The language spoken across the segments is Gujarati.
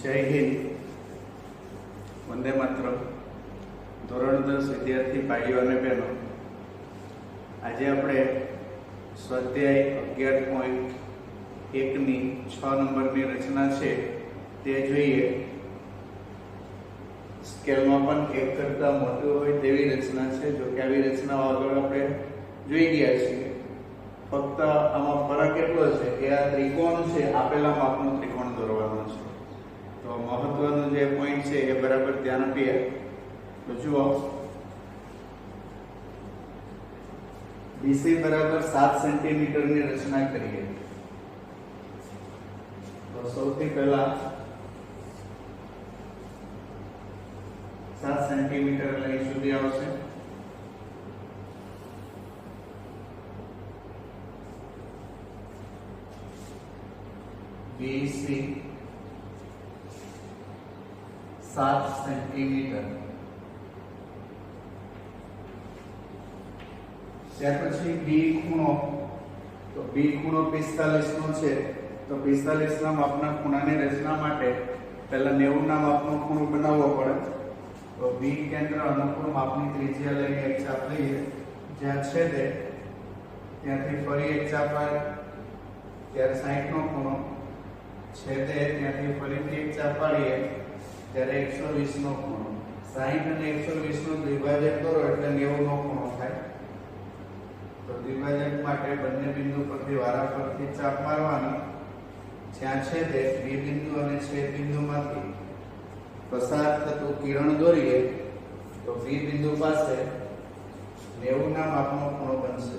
જય હિન્દ, વંદે માતરમ. ધોરણ 10 વિદ્યાર્થી ભાઈઓ અને બહેનો, આજે આપણે સ્વાધ્યાય 11.1 ની 6 નંબરની રચના છે તે જોઈએ. સ્કેલમાં પણ 1 કરતા મોટું હોય તેવી રચના છે. જો કે આવી રચનાઓ આગળ આપણે જોઈ ગયા છીએ. ફક્ત આમાં ફરક એટલો છે કે આ ત્રિકોણ છે, આપેલા માપનો ત્રિકોણ દોરવાનો છે. તો મહત્વનું જે પોઈન્ટ છે એ બરાબર ધ્યાન આપીએ. તો જુઓ, BC બરાબર 7 સેન્ટીમીટર ની રચના કરીએ. તો સૌથી પહેલા 7 સેન્ટીમીટર એટલે અહીં સુધી આવશે. BC 7 centimetre. ત્યાર પછી B ખૂણો. તો B ખૂણો 45 નો છે. તો 45 ના માપના ખૂણાની રચના માટે પહેલા 90 ના માપનો ખૂણો બનાવવો પડે. તો B કેન્દ્ર અનુકૂળ માપની ત્રિજ્યા લઈને એક ચાપ લઈએ. જ્યાં છેદે ત્યાંથી ફરી એક ચાપ આવે, ત્યારે 60 નો ખૂણો. છેદે ત્યાંથી ફરીથી એક ચાપ પાડીએ ત્યારે 120 નો ખૂણો. 60 અને 120 નું દ્વિભાજક કરો એટલે 90 નો ખૂણો થાય. તો દ્વિભાજક માટે બંને બિંદુ પરથી વારાફરતી ચાપ મારવાની. જ્યાં છેદે B બિંદુ અને છેદ બિંદુમાંથી પસાર થતું કિરણ દોરીએ તો B બિંદુ પાસે 90 ના માપનો ખૂણો બનશે.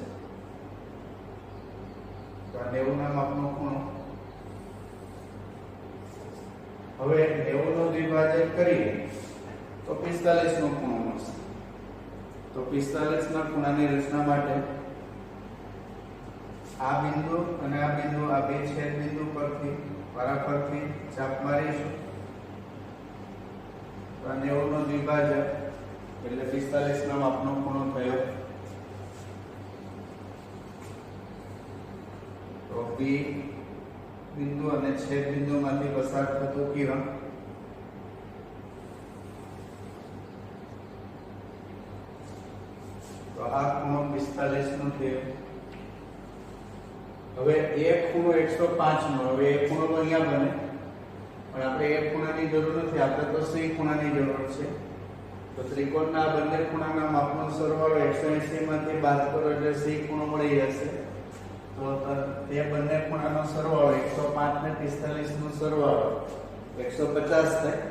તો આ 90 ના માપનો ખૂણો. હવે 90 નો દ્વિભાજક કરીએ તો 45 નો ખૂણો મળશે. તો 45 ના ખૂણાની રચના માટે આ બિંદુ અને આ બિંદુ, આ બે છેદ બિંદુ પરથી વારાફરતી ચાપ મારીશું. તો 90 નો દ્વિભાજક એટલે 45 ના માપનો ખૂણો થયો. તો B બિંદુ અને છેદ બિંદુમાંથી પસાર થતું કિરણ તો આ ખૂણો 45 નો થયો. હવે એક ખૂણો 105 નો. હવે એક ખૂણો તો અહીંયા બને, પણ આપણે એક ખૂણાની જરૂર નથી, આપણે તો C ખૂણાની જરૂર છે. તો ત્રિકોણના બંને ખૂણાના માપનો સરવાળો 180 માંથી બાદ કરો એટલે C ખૂણો મળી જશે. તો તે બંને ખૂણાનો સરવાળો 105 ને 45 નો સરવાળો 150 થાય.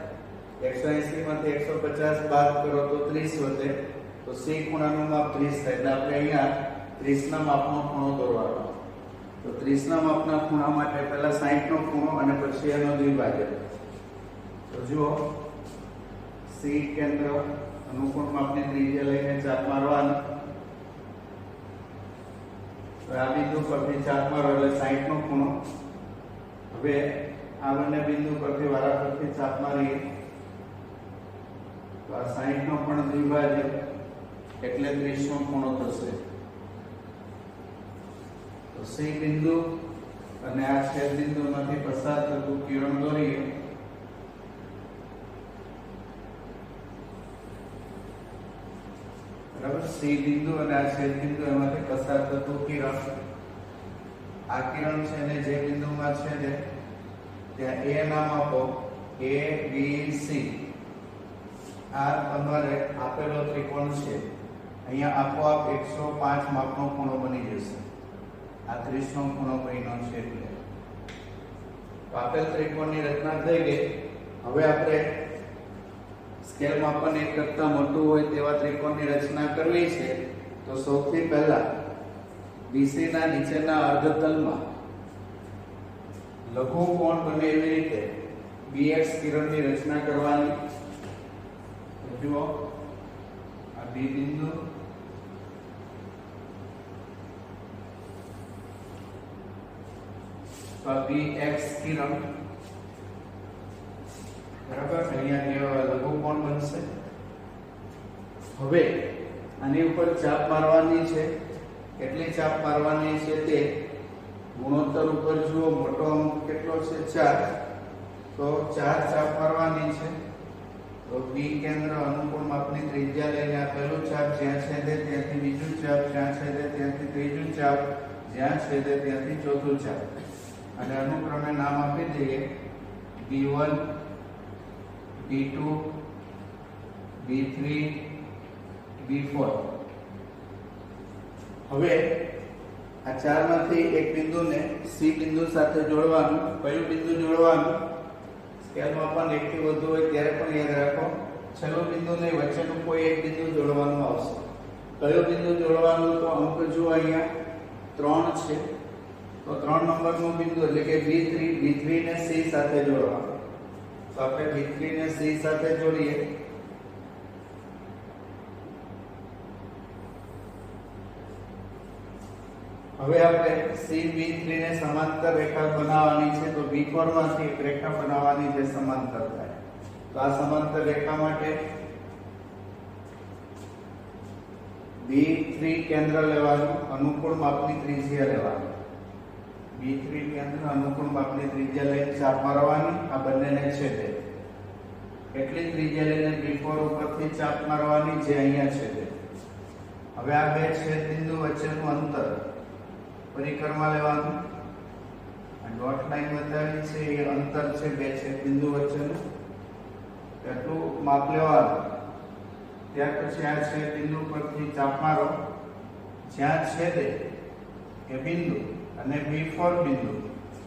180 માંથી 150 બાદ કરો તો 30 વધે. તો C ખૂણાનું માપ 30 થાય. એટલે આપણે અહીંયા 30 ના માપનો ખૂણો દોરવાનો. તો 30 ના માપના ખૂણા માટે પહેલા 60 નો ખૂણો અને પછી એનો દ્વિભાજક. તો જુઓ, C કેન્દ્ર અનુકૂળ માપની ત્રિજ્યા લઈને ચાપ મારવાની. આ બિંદુ પરથી ચાપ મારો એટલે 60 નો ખૂણો. હવે આ બંને બિંદુ પરથી વારાફરતી ચાપ મારીએ તો આ 60 નો પણ દ્વિભાજક એટલે 30 નો ખૂણો થશે. તો C બિંદુ અને આ છેદ બિંદુમાંથી પસાર થતું કિરણ દોરીએ. બરાબર, C બિંદુ અને આ છેદ બિંદુ એમાંથી પસાર થતું કિરણ. આ કિરણ છે ને જે બિંદુમાં છેદે ત્યાં A નામ આપો. A B C. આ તમારે આપેલો ત્રિકોણ છે. અહીંયા આપોઆપ 105 માપનો ખૂણો બની જશે. આ 30 નો ખૂણો બન્યો છે. એટલે આપેલ ત્રિકોણની રચના થઈ ગઈ. હવે આપણે સ્કેલમાં પણ 1 કરતા મોટું હોય તેવા ત્રિકોણની રચના કરવી છે. તો સૌથી પહેલા BC ના નીચેના અર્ધતલમાં લઘુકોણ બને એવી રીતે BX કિરણની રચના કરવાની. જુઓ, આ B બિંદુ, તો BX કિરણ બરાબર અહીંયા લઘુકોણ બનશે. હવે આની ઉપર ચાપ મારવાની છે. કેટલી ચાપ મારવાની છે તે ગુણોત્તર ઉપર જુઓ. મોટો અંક કેટલો છે? 4. તો 4 ચાપ મારવાની છે. તો બી કેન્દ્ર અનુકૂળ માપની ત્રિજ્યા લઈને આ પહેલું ચાપ જ્યાં છેદે ત્યાંથી બીજું ચાપ, જ્યાં છેદે ત્યાંથી ત્રીજું ચાપ, જ્યાં છેદે ત્યાંથી ચોથું ચાપ, અને અનુક્રમે નામ આપી દઈએ B1, B2, B3, B4. હવે આ ચારમાંથી એક બિંદુને સી બિંદુ સાથે જોડવાનું. કયું બિંદુ જોડવાનું? સ્કેલમાં પણ એકથી વધુ હોય ત્યારે પણ યાદ રાખો, છેલ્લું બિંદુ નહીં, વચ્ચેનું કોઈ એક બિંદુ જોડવાનું આવશે. કયું બિંદુ જોડવાનું? તો અંક જુઓ અહીંયા 3 છે, તો 3 નંબરનું બિંદુ એટલે કે B3 ને C સાથે જોડવાનું. તો આપણે B3 ને C સાથે જોડીએ. હવે આપણે CB3 ને સમાંતર રેખા બનાવવાની છે. તો B4 માંથી એક રેખા બનાવવાની જે સમાંતર થાય. તો આ સમાંતર રેખા માટે B3 કેન્દ્ર લેવાનું, અનુકૂળ માપની ત્રિજ્યા લેવાની. B3 કેન્દ્ર અનુકૂળ માપની ત્રિજ્યા લઈને ચાપ મારવાની, આ બંનેને છેદે. એટલી ત્રિજ્યા લઈને B4 ઉપરથી ચાપ મારવાની જે અહીંયા છેદે. હવે આ બે છેદ બિંદુ વચ્ચેનું અંતર પરિક્રમા લેવાનું. આ ડોટ લાઈન બતાવી છે એ અંતર છે બે છેદ બિંદુ વચ્ચેનું, એટલું માપ લેવાનું. ત્યાર પછી આ છેદ બિંદુ પરથી ચાપ મારો, જ્યાં છેદે એ બિંદુ અને B4 બિંદુ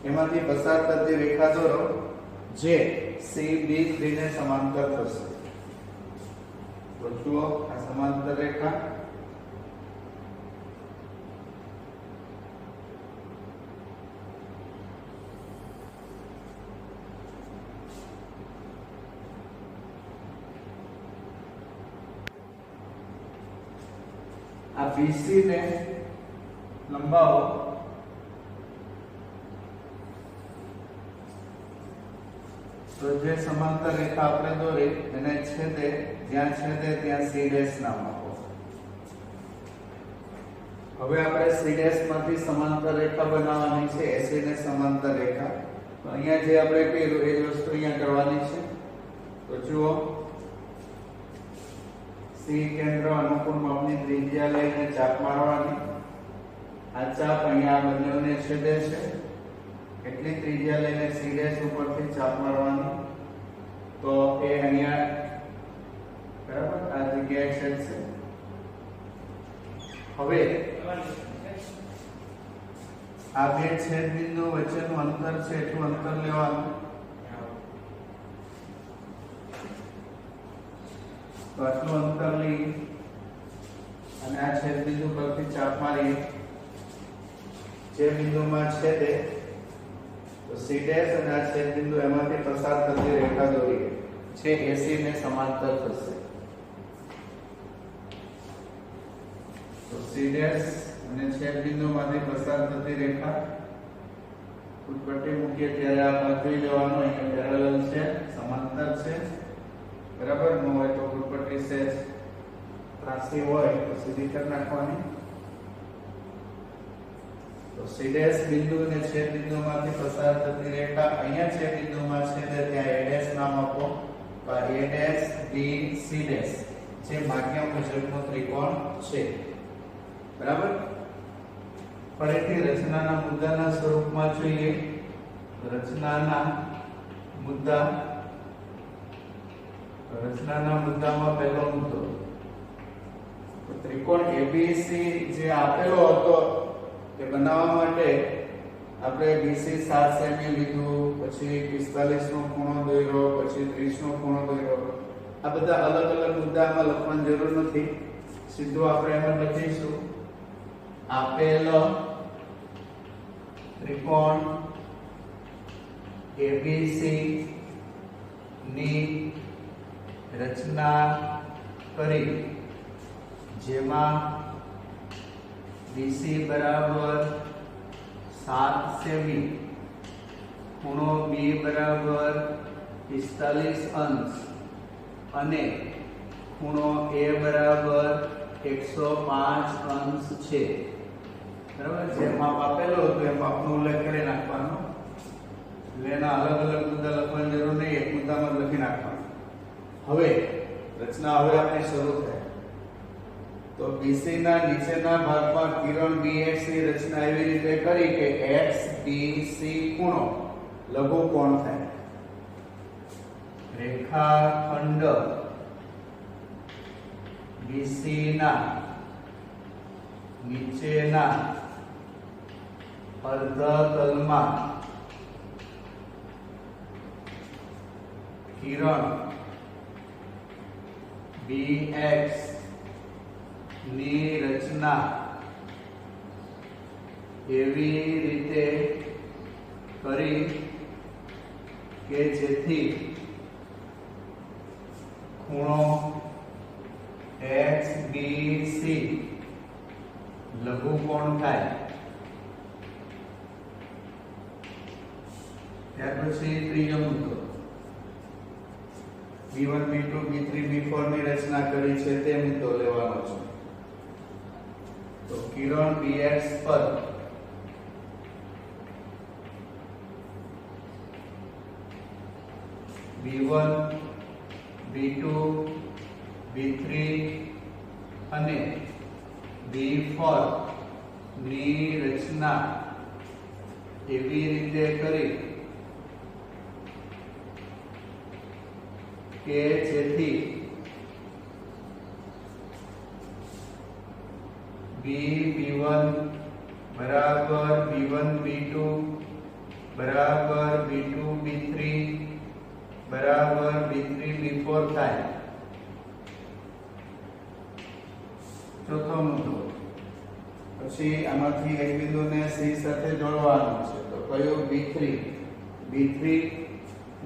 એમાંથી પસાર થતી રેખા દોરો જે CB3 ને સમાંતર થશે. તો જુઓ આ સમાંતર રેખા. આ BC ને લંબાવો. તો જે સમાંતર રેખા આપણે દોરી એને છેદે, જ્યાં છેદે ત્યાં C' નામ આપો. હવે આપણે C' માંથી સમાંતર રેખા બનાવવાની છે, AC ને સમાંતર રેખા. તો અહીંયા જે આપણે કર્યું એ જ વસ્તુ અહીંયા કરવાની છે. તો જુઓ C કેન્દ્ર અનુકૂળ માપની ત્રિજ્યા લઈને ચાપ મારવાની. આ ચાપ અહીંયા બંનેને છેદે છે, એટલી ત્રિજ્યા લઈને C' ઉપરથી ચાપ મારવાની. તો એ અહીંયા બરાબર આ જગ્યાએ છેદશે. હવે આ બે છેદ બિંદુ વચ્ચેનું અંતર છે એટલું અંતર લેવાનું. તો આટલું અંતર લઈ અને આ છેદ બિંદુ પરથી ચાપ મારીએ. જે બિંદુમાં છેદે તો C' અને આ છેદ બિંદુ એમાંથી પસાર થતી રેખા દોરીએ જે AC ને સમાંતર થશે. તો C' અને છેદ બિંદુમાંથી પસાર થતી રેખા ઉત્પત્તિ મૂકીએ ત્યારે આ ભાગ જોઈ લેવાનો. અહીંયા પેરેલલ છે, સમાંતર છે, બરાબર. ન હોય તો ઉત્પત્તિ સેજ ત્રાસી હોય તો સીધી કરી નાખવાની. તો C' બિંદુ અને છેદ બિંદુમાંથી પસાર થતી રેખા અહીંયા છેદ બિંદુમાં છેદે ત્યાં A' નામ આપો. તો A' B C' જે માગ્યા મુજબનો ત્રિકોણ છે, બરાબર. ફરીથી રચનાના મુદ્દાના સ્વરૂપમાં જોઈએ. રચનાના મુદ્દામાં પહેલો મુદ્દો તો ત્રિકોણ ABC જે આપેલો હતો તે બનાવવા માટે આપણે BC 7 સેમી લીધું, પછી 45 નો ખૂણો દોર્યો, પછી 30 નો ખૂણો દોર્યો. આ બધા અલગ અલગ મુદ્દામાં લખવાની જરૂર નથી, સીધું આપણે એમ જ લખીશું આપેલ ત્રિકોણ ABC ની રચના કરી જેમાં BC બરાબર 7 સેમી, ખૂણો B બરાબર 45 અંશ અને ખૂણો A બરાબર 105 અંશ છે, બરાબર. જે માપ આપેલો હતો એ માપનો ઉલ્લેખ કરી નાખવાનો. એટલે એના અલગ અલગ મુદ્દા લખવાની જરૂર મુદ્દામાં લખી નાખવાનું. હવે રચના હવે આપણે શરૂ થાય. તો BC ના નીચેના ભાગમાં કિરણ BX ની રચના એવી રીતે કરી કે XBC ખૂણો લઘુકોણ થાય. રેખાખંડ BC ના નીચેના અર્ધતલમાં કિરણ BX ની રચના એવી રીતે કરી કે જેથી ખૂણો XBC લઘુકોણ થાય. ત્યાર પછી ત્રીજો મુદ્દો B1 B2 B3 B4 ની રચના કરી છે તે મુદ્દો લેવાનો છે. તો કિરણ BX પર B1 B2 B3 અને B4 ની રચના એવી રીતે કરી કે જેથી B1 બરાબર B1 B2 બરાબર B2 B3 બરાબર B3 B4 થાય. ચોથો મુદ્દો પછી આમાંથી એક બિંદુને C સાથે જોડવાનું છે. તો કયું B3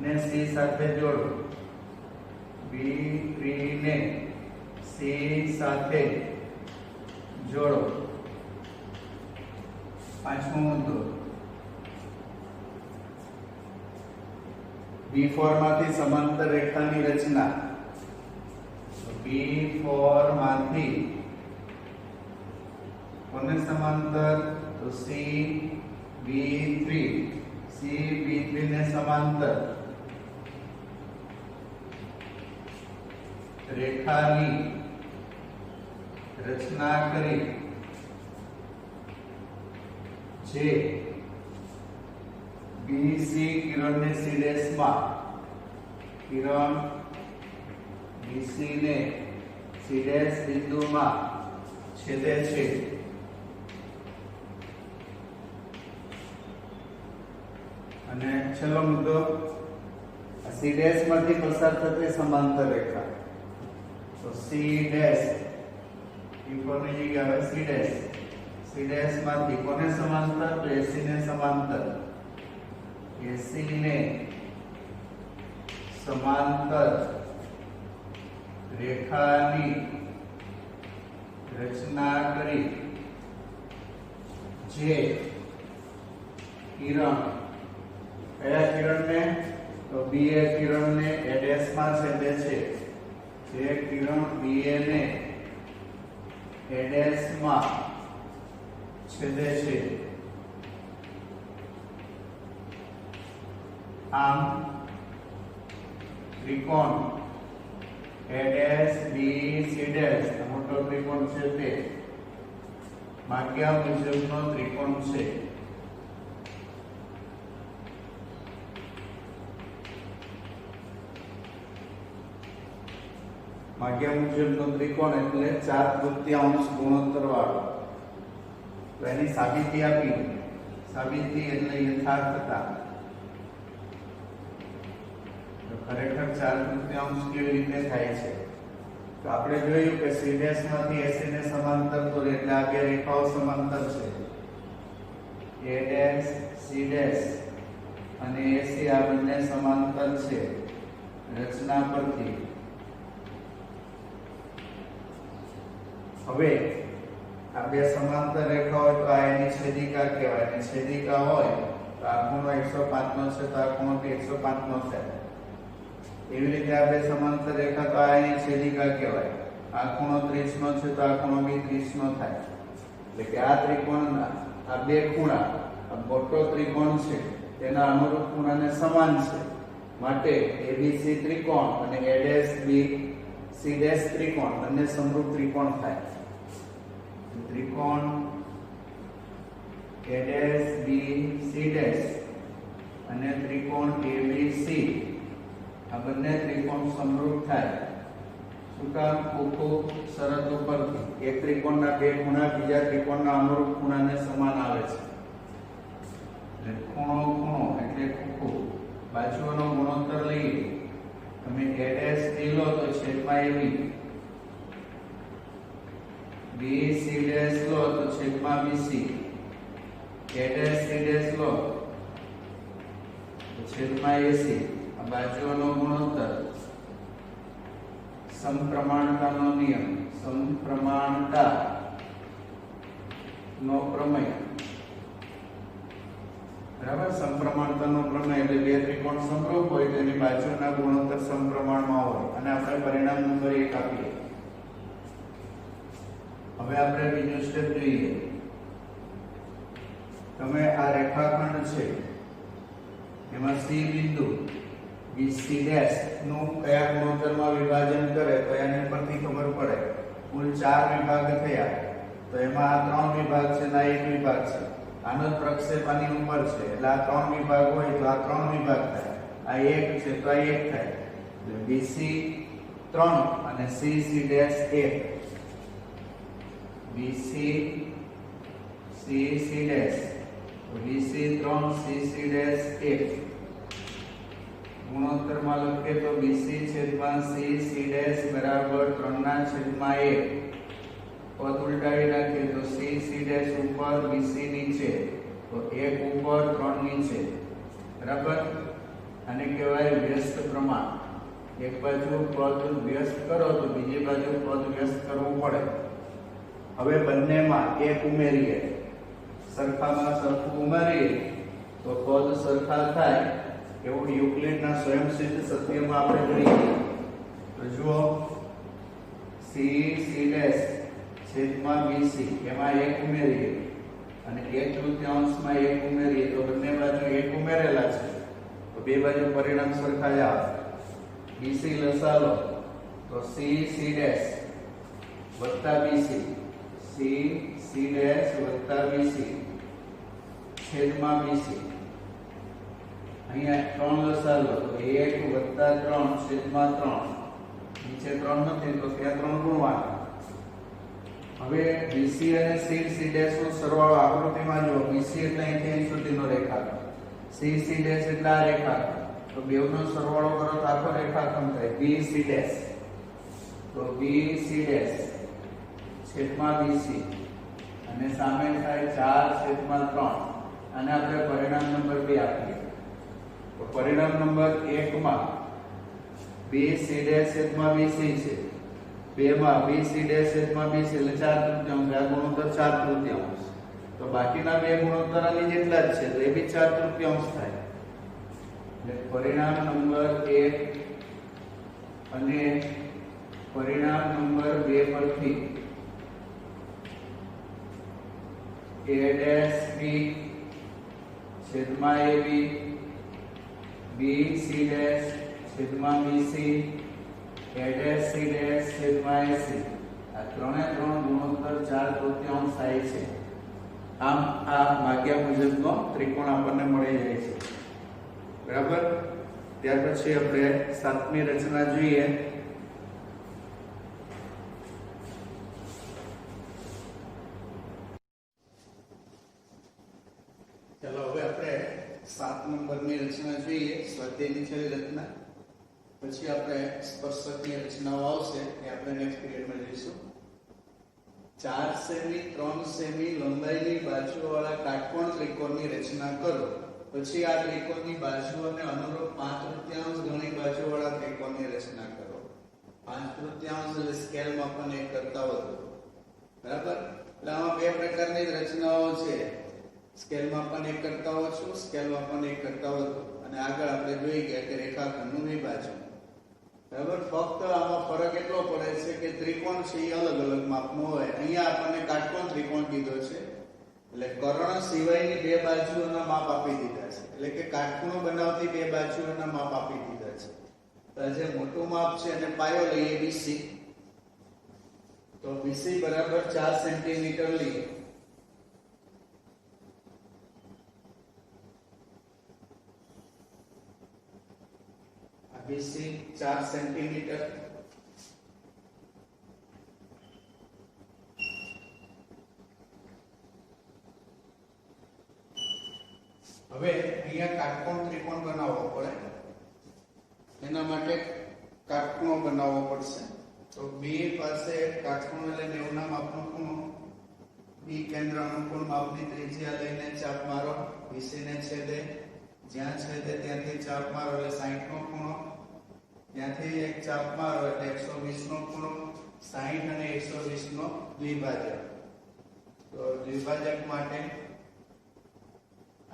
ને C સાથે જોડો. B3 ને C સાથે જોડો. પાંચમો મુદ્દો B4 માંથી સમાંતર રેખાની રચના. B4 માંથી કોને સમાંતર? તો C B3 ને સમાંતર રેખાની રચના કરી જે BC કિરણને C' માં કિરણ BC ને C' બિંદુમાં છેદે છે. અને છેલ્લો મુદ્દો C' માંથી પસાર થતી સમાંતર રેખા. તો C' B4 ની જગ્યાએ C' માંથી કોને સમાંતર? તો AC ને સમાંતર. AC ને સમાંતર રેખાની રચના કરી જે કિરણ કયા કિરણને? તો BA કિરણને A' માં છેદે છે. જે કિરણ BA ને A' માં છેદે છે. આમ ત્રિકોણ ABCD મોટો ત્રિકોણ છે તે માગ્યા મુજબનો ત્રિકોણ છે. માગ્યા મુજબનો ત્રિકોણ એટલે 4/3 ગુણોત્તર વાળો. તો એની સાબિતી આપી. સાબિતી એટલે યથાર્થતા. ખરેખર 4/3 કેવી રીતે થાય છે? તો આપણે જોયું કે C' માંથી AC ને સમાંતર દોરે એટલે આ બે રેખાઓ સમાંતર છે. A' C' અને AC આ બંને સમાંતર છે. રચના પરથી હવે આ બે સમાંતર રેખા હોય તો આ એની છેદિકા કહેવાય. અને છેદિકા હોય તો આ ખૂણો 105 નો છે તો આ ખૂણો 105 નો થાય. એવી રીતે આ બે સમાંતર રેખા તો આ એની છેદિકા કહેવાય. આ ખૂણો 30 નો છે તો આ ખૂણો બી 30 નો થાય. એટલે કે આ ત્રિકોણના આ બે ખૂણા આ મોટો ત્રિકોણ છે તેના અનુરૂપ ખૂણાને સમાન છે. માટે એબીસી ત્રિકોણ અને એડીસી ડેશ ત્રિકોણ બંને સમરૂપ ત્રિકોણ થાય. ત્રિકોણ એડીસી ડેશ અને ત્રિકોણ એબીસી આ બંને ત્રિકોણ સમરૂપ થાય. શું કામ? ખૂબ શરત ઉપરથી એક ત્રિકોણના બે ખૂણા બીજા ત્રિકોણના અનુરૂપ ખૂણાને સમાન આવે છે. એટલે ખૂણો એટલે ખૂબ બાજુઓનો ગુણોત્તર લઈએ. તમે એડીસી લો તો છેદમાં એબી, બીસી ડેશ લો તો છેદમાં બીસી, એડીસી ડેશ લો તો છેદમાં એસી. આ બાજુઓનો ગુણોત્તર સમપ્રમાણતાનો નિયમ, સમપ્રમાણતાનો પ્રમેય. બરાબર? સમપ્રમાણતાનો પ્રમેય એટલે બે ત્રિકોણ સમરૂપ હોય તો એની બાજુના ગુણોત્તર સમપ્રમાણમાં હોય. અને આપણે પરિણામ નંબર 1 આપીએ. હવે આપણે બીજું સ્ટેપ જોઈએ. તમે આ રેખાખંડ છે એમાં સી બિંદુ બીસી ડેશ નું કયા ગુણોત્તરમાં વિભાજન કરે તો એની પરથી ખબર પડે. કુલ 4 વિભાગ થયા તો એમાં આ 3 વિભાગ છે ને 1 વિભાગ છે. આનો પ્રક્ષેપ આની ઉપર છે એટલે આ 3 વિભાગ હોય તો આ 3 વિભાગ થાય. આ 1 છે તો આ 1 થાય. એટલે બીસી 3 અને CC dash 1. BC CC dash BC 3 CC dash 1 ગુણોત્તરમાં લખીએ તો બીસી છેદમાં સીસી ડેશ બરાબર 3/1. પદ ઉલટાવી નાખીએ તો સીસી ડેશ ઉપર બીસી નીચે તો 1 ઉપર 3 નીચે. બરાબર? આને કહેવાય વ્યસ્ત પ્રમાણ. એક બાજુ પદ વ્યસ્ત કરો તો બીજી બાજુ પદ વ્યસ્ત કરવું પડે. હવે બંનેમાં 1 ઉમેરીએ, સરખામાં સરખું ઉમેરીએ તો પદ સરખા થાય એવું યુક્લિડના સ્વયંસિદ્ધ સત્યમાં આપણે જોઈએ. તો જુઓ સીસી ડેશ છેદમાં બીસી એમાં 1 ઉમેરીએ અને 1/3 1 ઉમેરીએ તો બંને બાજુ 1 ઉમેરેલા છે તો બે બાજુ પરિણામ સરખા જ આવે. બીસી લસાલો તો સીસી ડેશ વત્તા બીસી, સીસી ડેશ વત્તા બીસી છેદમાં બીસી. અહીંયા 3 લસાલો તો 1 વત્તા 3 છેદમાં 3. નીચે 3 નથી તો ત્યાં 3 ગુણવાના. હવે બીસી અને સીસી ડેશ નો સરવાળો આકૃતિમાં જુઓ. બીસી એટલે અહીંથી અહીં સુધીનો રેખાખંડ, સીસી ડેશ એટલે આ રેખાખંડ. તો બેવનો સરવાળો કરો તો આખો રેખાખંડ થાય બીસી ડેશ. તો બીસી ડેશ છેદમાં બીસી અને સામે થાય 4/3. અને આપણે પરિણામ નંબર 2 આપીએ. તો પરિણામ નંબર 1 માં બીસી ડેશ છેદમાં બીસી છે, 2 માં બીસી ડેશ છેદમાં બીસી એટલે 4/3. આ ગુણોત્તર 4/3. તો બાકીના બે ગુણોત્તર આની જેટલા જ છે તો એ બી 4/3 થાય. એટલે પરિણામ નંબર 1 અને પરિણામ નંબર 2 પરથી a ડેશ બી છેદમાં ab, બીસી ડેશ છેદમાં BC, a dash C dash છેદમાં એસી. આ ત્રણે ત્રણ ગુણોત્તર 4/3 થાય છે. આમ આ માગ્યા મુજબનો ત્રિકોણ આપણને મળી જાય છે. બરાબર? ત્યાર પછી આપણે 7મી રચના જોઈએ. ચાલો હવે આપણે 7 નંબરની રચના જોઈએ. સ્વાધ્યાયની છેલ્લી રચના. પછી આપણે સ્પર્શકની રચનાઓ આવશે એ આપણે નેક્સ્ટ પીરિયડમાં જોઈશું. 4 સેમી 3 સેમી લંબાઈની બાજુવાળા કાટકોણ ત્રિકોણની રચના કરો. પછી આ ત્રિકોણની બાજુઓને અનુરૂપ 5/3 ગણી બાજુવાળા ત્રિકોણની રચના કરો. 5/3 એટલે સ્કેલમાં પણ એક કરતા વધુ. બરાબર? એટલે આમાં બે પ્રકારની રચનાઓ છે. સ્કેલમાં પણ એક કરતા ઓછું, સ્કેલમાં પણ એક કરતા વધુ. અને આગળ આપણે જોઈ ગયા કે રેખાખંડનું વિભાજન. બરાબર? ફક્ત આમાં ફરક એટલો પડે છે કે ત્રિકોણ છે એ અલગ અલગ માપનો હોય. અહીંયા આપણને કાટકોણ ત્રિકોણ કીધો છે એટલે કર્ણ સિવાયની બે બાજુઓના માપ આપી દીધા છે. એટલે કે કાટખૂણો બનાવતી બે બાજુઓના માપ આપી દીધા છે. તો જે મોટું માપ છે અને પાયો લઈએ BC, તો BC બરાબર 4 સેન્ટીમીટર લઈએ. BC 4 centimetre. હવે અહીંયા કાટકોણ ત્રિકોણ બનાવવો પડે. એના માટે કાટખૂણો બનાવવો પડશે. તો B પાસે કાટખૂણો એટલે 90 ના માપનો ખૂણો. B કેન્દ્ર અનુકૂળ માપની ત્રિજ્યા લઈને ચાપ મારો. BC ને છેદે, જ્યાં છેદે ત્યાંથી ચાપ મારો એટલે 60 નો ખૂણો. ત્યાંથી એક ચાપ મારો એટલે 120 નો ખૂણો. 60 અને 120 નો દ્વિભાજક. તો દ્વિભાજક માટે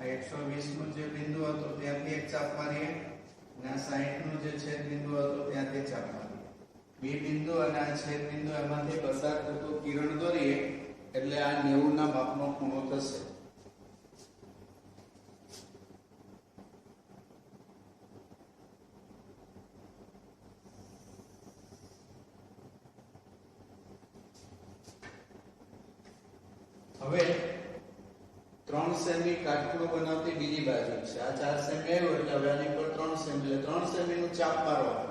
આ 120 નું જે બિંદુ હતો ત્યાંથી એક ચાપ મારીએ અને આ 60 નું જે છેદ બિંદુ હતો ત્યાંથી ચાપ મારીએ. બે બિંદુ અને આ છેદ બિંદુ એમાંથી પસાર થતું કિરણ દોરીએ એટલે આ 90 ના માપનો ખૂણો થશે. હવે 3 સેમી કાટખૂણો બનાવતી બીજી બાજુ છે. આ 4 સેમી આવ્યો એટલે હવે આની પર 3 સેમી, એટલે 3 સેમી નું ચાપ મારવાનું.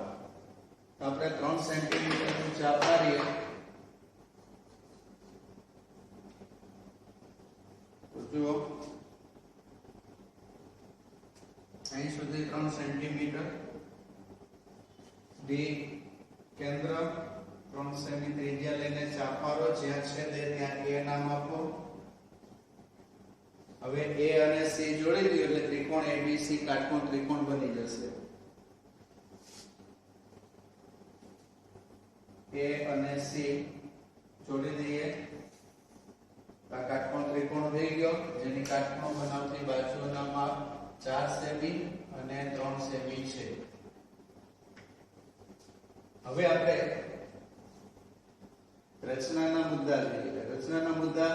તો આપણે 3 સેન્ટીમીટર નું ચાપ મારીએ તો જુઓ અહીં સુધી 3 સેન્ટીમીટર. D કેન્દ્ર 3 સેમી ત્રિજ્યા લઈને ચાપ મારો. જ્યાં છેદે ત્યાં A નામ આપો. હવે A અને C જોડી દઈએ એટલે ત્રિકોણ ABC કાટકોણ ત્રિકોણ બની જશે. A અને C જોડી દઈએ. આ કાટકોણ ત્રિકોણ થઈ ગયો, જેની કાટકોણ બનાવતી બાજુઓના માપ 4 સેમી અને 3 સેમી છે. હવે આપણે રચનાના મુદ્દા જોઈએ. રચનાના મુદ્દા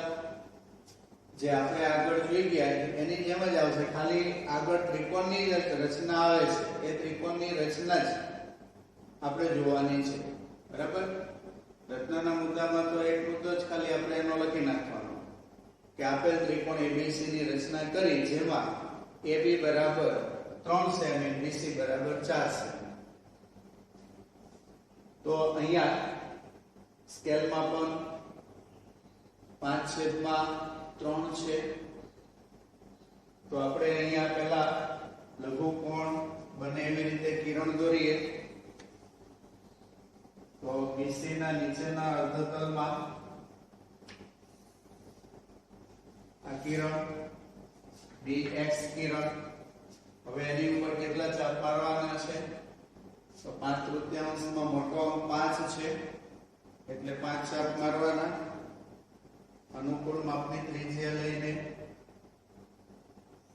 જે આપણે આગળ જોઈ ગયા એની જેમ જ આવશે, ખાલી આગળ ત્રિકોણની રચના આવે છે. એ ત્રિકોણની રચના જ આપણે જોવાની છે. બરાબર? રચનાના મુદ્દામાં તો એક મુદ્દો જ ખાલી આપણે એનો લખી નાખવાનો કે આપેલ ત્રિકોણ ABC ની રચના કરી જેમાં AB બરાબર 3 સેમી, BC બરાબર 4 સેમી. તો અહીંયા સ્કેલમાં પણ 5/3 છે. તો આપણે અહીંયા પહેલા લઘુકોણ બને એવી રીતે કિરણ દોરીએ. તો BC ના નીચેના અર્ધતલમાં આ કિરણ BX કિરણ. હવે એની ઉપર કેટલા ચાપ મારવાના છે? તો 5/3 માં મોટો અંક 5 છે એટલે 5 ચાપ મારવાના. અનુકૂળ માપની ત્રિજ્યા લઈને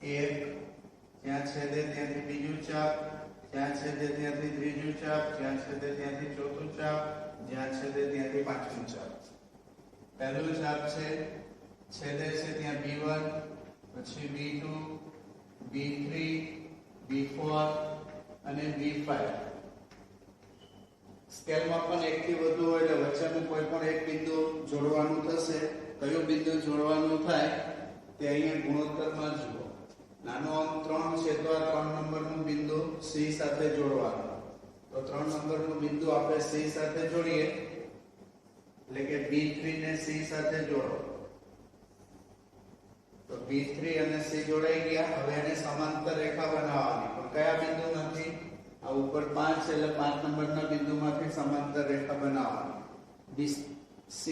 1, જ્યાં છેદે ત્યાંથી બીજું ચાપ, જ્યાં છેદે ત્યાંથી ત્રીજું ચાપ, જ્યાં છેદે ત્યાંથી ચોથું ચાપ, જ્યાં છેદે ત્યાંથી પાંચમું ચાપ. પહેલું ચાપ છે છેદે છે ત્યાં B1, પછી B2, B3, B4 અને B5. સ્કેલમાં પણ એક થી વધુ હોય એટલે વચ્ચેનું કોઈ પણ એક બિંદુ જોડવાનું થશે. કયું બિંદુ જોડવાનું થાય તે અહીંયા ગુણોત્તરમાં જુઓ. નાનો અંક 3 છે તો આ 3 નંબરનું બિંદુ C સાથે જોડવાનું. તો 3 નંબરનું બિંદુ આપણે C સાથે જોડીએ એટલે કે B3 ને C સાથે જોડો. તો B3 અને C જોડાઈ ગયા. હવે એને સમાંતર રેખા બનાવવાની. પણ કયા બિંદુમાંથી? આ ઉપર 5 છે એટલે 5 નંબરના બિંદુમાંથી સમાંતર રેખા બનાવવાની. C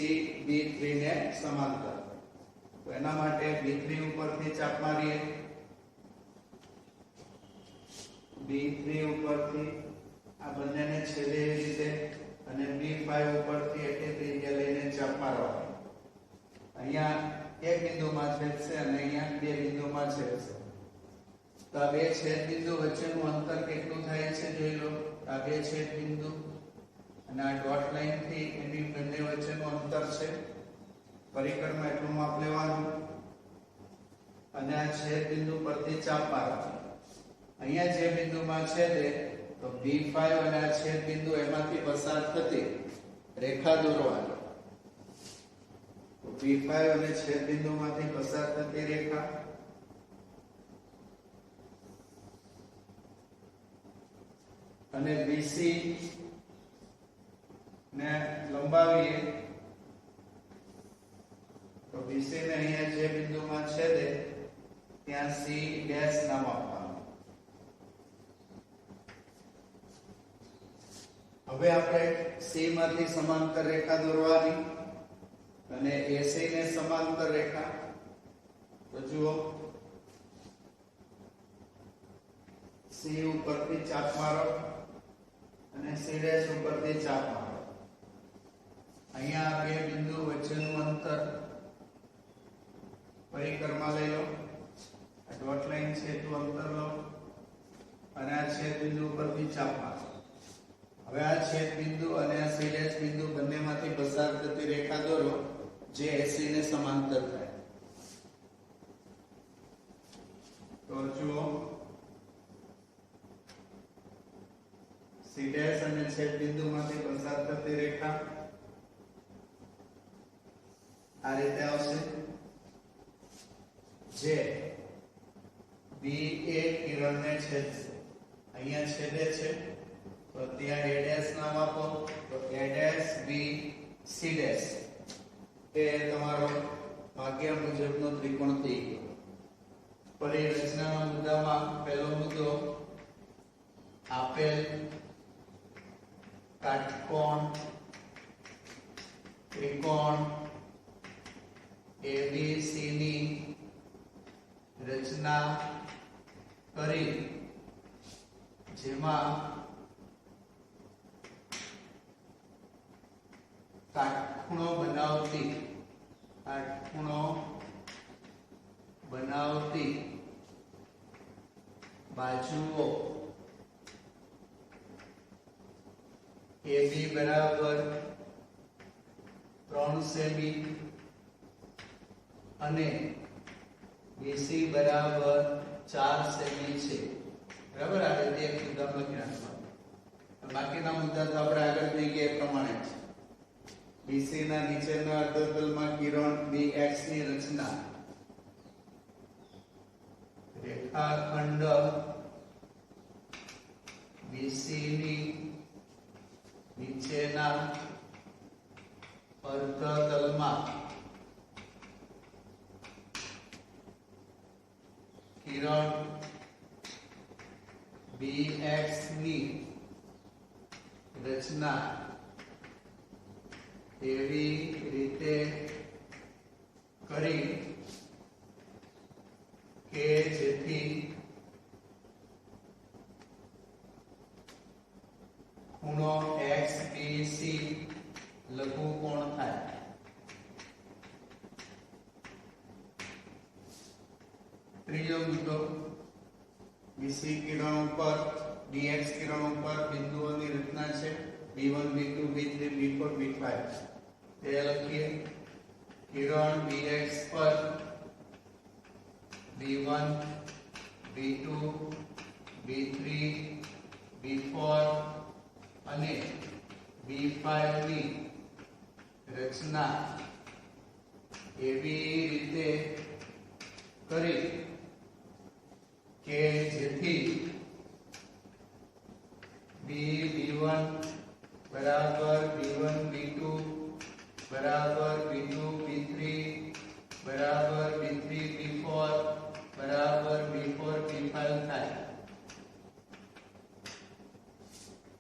B3 ને સમાંતર. તો એના માટે B3 ઉપરથી ચાપ મારીએ. B3 ઉપરથી આ બંનેને છેદે એવી રીતે અને B5 ઉપરથી એટલી ત્રિજ્યા લઈને ચાપ મારવાની. અહીંયા એક બિંદુમાં છેદશે અને અહીંયા બે બિંદુમાં છેદશે. તો આ બે છેદ બિંદુ વચ્ચેનું અંતર કેટલું થાય છે જોઈ લો. આ બે છેદ બિંદુ અને આ ડોટ લાઈન થી એની બંને વચ્ચેનું અંતર છે. પરિકરમાં એટલું માપ લેવાનું. અને આ છેદ બિંદુ પરથી ચાપ મારવાની. અહીંયા જે બિંદુમાં છેદે તો B5 અને આ છેદ બિંદુ એમાંથી પસાર થતી રેખા દોરવાની. તો B5 અને છેદ બિંદુમાંથી પસાર થતી રેખા અને BC ને લંબાવીએ તો BC ને અહીંયા જે બિંદુમાં છેદે ત્યાં C ડેશ નામ આપવાનું. હવે આપણે C માંથી સમાંતર રેખા દોરવાની અને AC ને સમાંતર રેખા. તો જુઓ C ઉપરથી ચાપ મારો અને C ડેશ ઉપરથી ચાપ મારો. અહીંયા બે બિંદુ વચ્ચેનું અંતર પરિક્રમા લઈ લો. આ ડોટ લાઈન છે તો અંતર લો અને આ છેદ બિંદુ પરથી ચાપ મારો. હવે આ છેદ બિંદુ અને આ C ડેશ બિંદુ બંનેમાંથી પસાર થતી રેખા દોરો જે AC ને સમાંતર થાય. તો જુઓ C ડેશ અને છેદ બિંદુમાંથી પસાર થતી રેખા આ રીતે આવશે, જે BA કિરણને છેદશે. અહીંયા છેદે છે તો ત્યાં A ડેશ નામ આપો. તો A dash B C dash એ તમારો ભાગ્યા મુજબનો ત્રિકોણ થઈ ગયો. ફરી રચનાના મુદ્દામાં પહેલો મુદ્દો આપેલ કાટકોણ ત્રિકોણ ABC ની રચના કરી જેમાં કાટખૂણો બનાવતી બાજુઓ AB બરાબર 3 સેમી અને BC બરાબર 4 સેમી છે. બરાબર, આ રીતે એક મુદ્દા લખી નાખવાનો. બાકીના મુદ્દા તો આપણે આગળ થઈ ગયા એ પ્રમાણે છે. BC ના નીચેના અર્ધતલમાં કિરણ BX ની રચના. રેખાખંડ BC ની નીચેના અર્ધતલમાં કિરણ BX ની રચના એવી રીતે કરી કે જેથી ખૂણો XBC લઘુકોણ થાય. ત્રીજો મુદ્દો BC કિરણ ઉપર BX કિરણ ઉપર બિંદુઓની રચના છે. B1 B2 B3 B4 B5 તે લખીએ. કિરણ BX પર B1 B2 B3 B4 અને B5 ની રચના એવી રીતે કરી કે જેથી B1 બરાબર B1 B2 બરાબર B2 B3 બરાબર B3 B4 બરાબર B4 B5 થાય.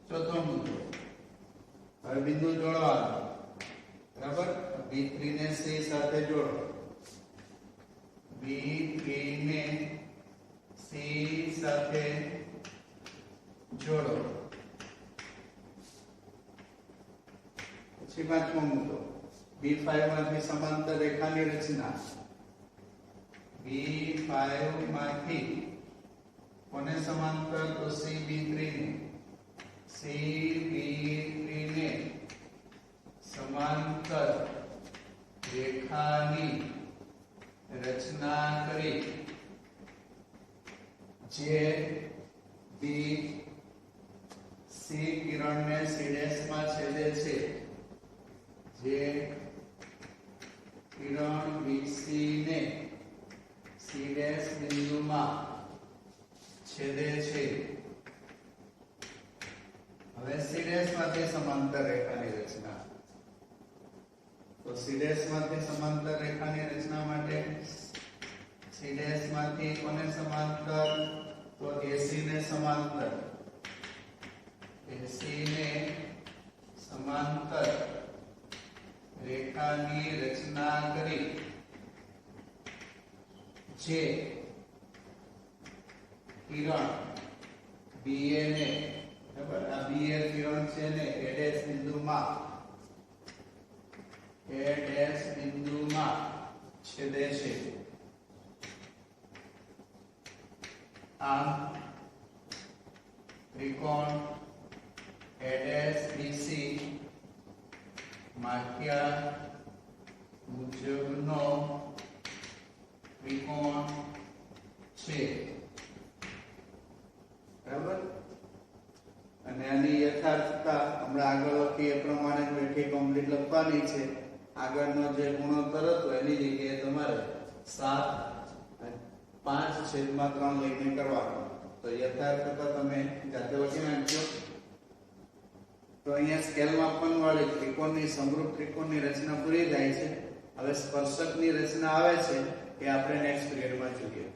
ચોથો મુદ્દો, હવે બિંદુ જોડવાનો. બરાબર, B3 ને C સાથે જોડો. B3 ને C સાથે જોડો. પછી પાંચમો મુદ્દો, B5 માંથી સમાંતર રેખાની રચના. B5 માંથી કોને સમાંતર? તો CB3 ને. CB3 ને સમાંતર રેખાની રચના કરી જે બી સી કિરણને સી ડેશ માં છેદે છે, જે કિરણ બીસી ને સી ડેશ બિંદુમાં છેદે છે. હવે સી ડેશ માંથી સમાંતર રેખાની રચના. તો સી ડેશ માંથી સમાંતર રેખાની રચના માટે સી ડેશ માંથી કોને સમાંતર? તો એસી ને સમાંતર. એસી ને સમાંતર રેખાની રચના કરી જે કિરણ બીએ ને, બરાબર, આ બીએ કિરણ છે ને એ ડેશ બિંદુમાં છેદે છે. આમ ત્રિકોણ ADES-BC માગ્યા મુજબનો ત્રિકોણ છે, બરાબર. અને આની યથાર્થતા હમણાં આગળ લખી એ પ્રમાણે બેઠી કમ્પ્લીટ લખવાની છે. આગળનો જે ગુણોત્તર હતો એની જગ્યાએ તમારે 7/5/3 લઈને કરવાનો. તો યથાર્થતા તમે જાતે લખી નાખજો. તો અહીંયા સ્કેલ માપન વાળી ત્રિકોણની સમરૂપ ત્રિકોણની રચના પૂરી થાય છે. હવે સ્પર્શકની રચના આવે છે એ આપણે નેક્સ્ટ પીરિયડમાં જોઈએ.